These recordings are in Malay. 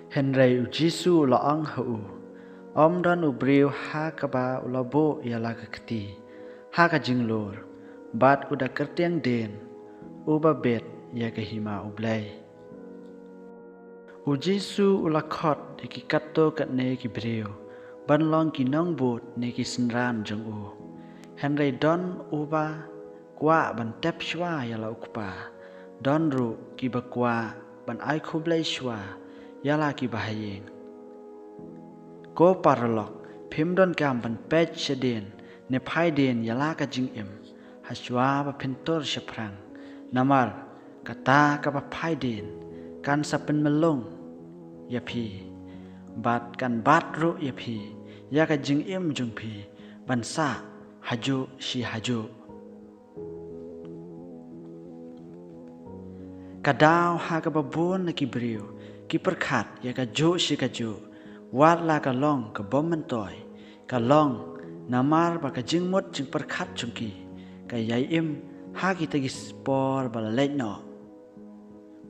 Henry Jisu la ang hu. Dan ubriu ha kaba ulabo yala kekti. Ha ka jinglor. Bat uda kertiang den. Uba bet ya kehima ublay. Jisu ulakot ki kato kat ne ki briu. Ban long ki nong bot ne ki senran jong u. Henry don uba kwa ban tep shwa yala ukpa. Don ru ki bakwa ban ai kublay shwa yala ki bahayeng. Ko paralok phim don kam ban pech shedin ne phai den yala ka jing im hashwa ba pintor shaprang namar kata ka ba phai den kan sapen melong ya phi bat kan bat ru ya phi ya ka jing im jung phi ban sa haju shi haju kadau ha ka ba bun ki briu ki perkhat ya ka jo shi ka jo wat la ka long ka bom man toy ka long namar ba ka jing mot jing perkhat chungki ka yai im ha ki tagi spor ba lek no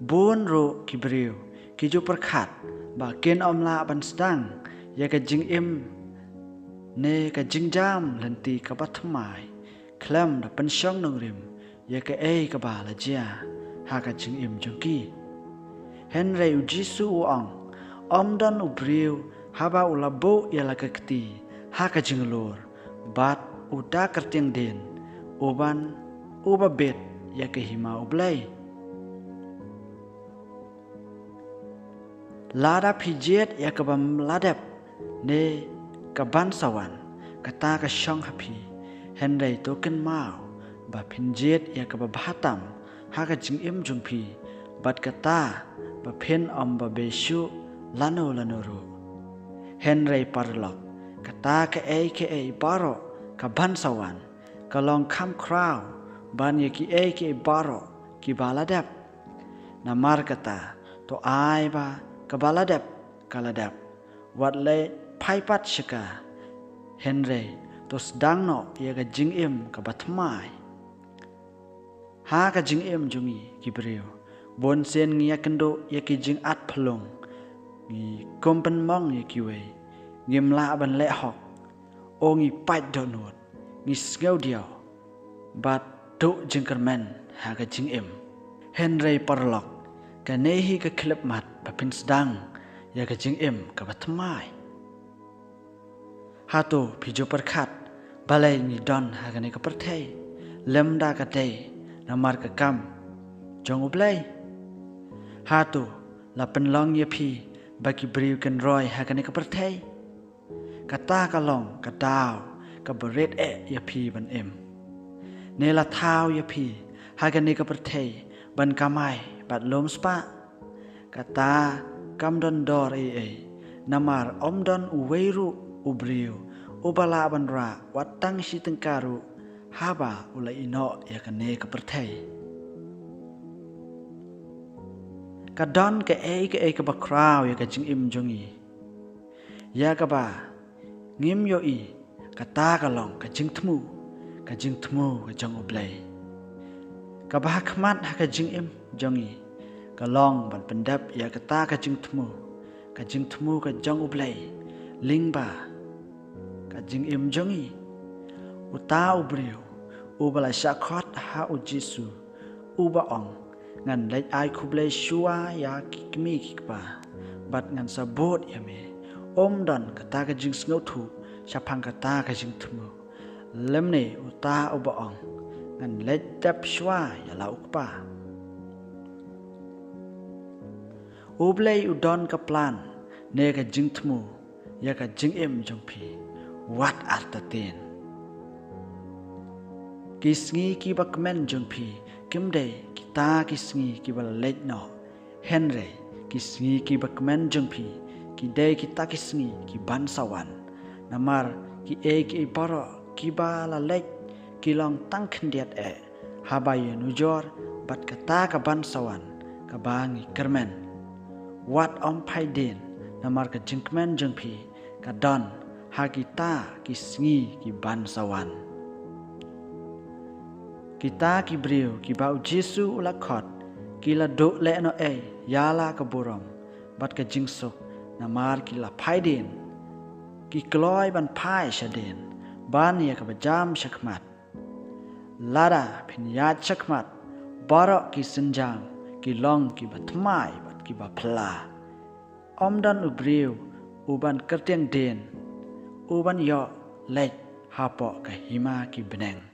bun ro ki briu ki jo perkhat ba ken om la ban stang ya ka jing im ne ka jing jam lenti ka ba thmai klam da pen shong nong rim ya ka ka ba la jia ha ka jing im chungki Henry Jisu ong dan ubriu haba ulabo yala kekti haka jinglor bat uda kertiang den uban uba bet ya kehima ublay lada pijet ya kabam ladap ne kaban sawan kata ka shong hapi Henry token mau ba pinjet ya kababhatam haka jing im jungpi bat kata ba pen ba beshu lano ru Henry parlok kata ke baro ka ban sawan ka long kam kraw ban ye ki baro ki baladap namar kata to ai ba ka baladap kaladap wat le phaipat shika Henry to sedang no ye ka jing im ka batmai ha ka jing im jungi ki brio bon sen ngia kendo ye ki jing at phlong ngi kompen mong ye kiwe ngim la ban le hok o ngi pat donut ngi sngau dia bat do jingkermen ha ka jing im Henry parlok ka nehi ka klep mat ba pin sedang ya ka jing im ka batmai hato pijo perkhat balai ni don ha ka ne ka perthai lemda ka te namar ka kam jong ublay hato la pen long ye phi bagi beriu kan roy hakane ka perthai kata ka long ka daw ka beret ya phi ban em ne la thau ya phi hakane ka perthai ban kamai bat lom spa kata kam don dor namar om don uweiru ubriu ubala ban ra watang si tengkaru haba ula ino ya kane ka perthai ka don ka ka ba kraw ya ka jing im jongi ya ka ba ngim yo ka ta ka long ka jing thmu ka jong ublay ka ba khmat ha ka jing im jongi ka long ban pendap ya ka ta ka jing thmu ka jong ublay lingba ka jing im jongi uta ubriu ubala shakot ha ujisu uba ong ngan lek ai kublay shua ya kikmi kikpa bat ngan sabot ya me don kata ka jing sngo thu shapang kata ka jing thmu lemne uta uba ong ngan lek tap shua ya la ukpa ublay udon ka plan ne ka jing thmu ya ka jing em jongpi wat artaten kisngi ki bakmen jongpi kimde kita kisngi ki balek no Henry kisngi ki bakmen jengpi ki de kita kisngi ki bansawan namar ki baro ki bala lek ki long tang khendiat habaye nujor bat kata ka bansawan ka bangi kermen wat om phaiden namar ka jengkmen jengpi ka don ha kita kisngi ki bansawan kita ki briu ki bau Jisu ulakot ki la do le no yala ka burom bat ka jingsuk namar ki la phaiden ki kloi ban phai shaden ban ya ka bajam shakmat lada phin ya shakmat bara ki senjang ki long ki batmai bat ki ba phla omdan ubriu uban kertiang den uban yo lek hapo ka hima ki beneng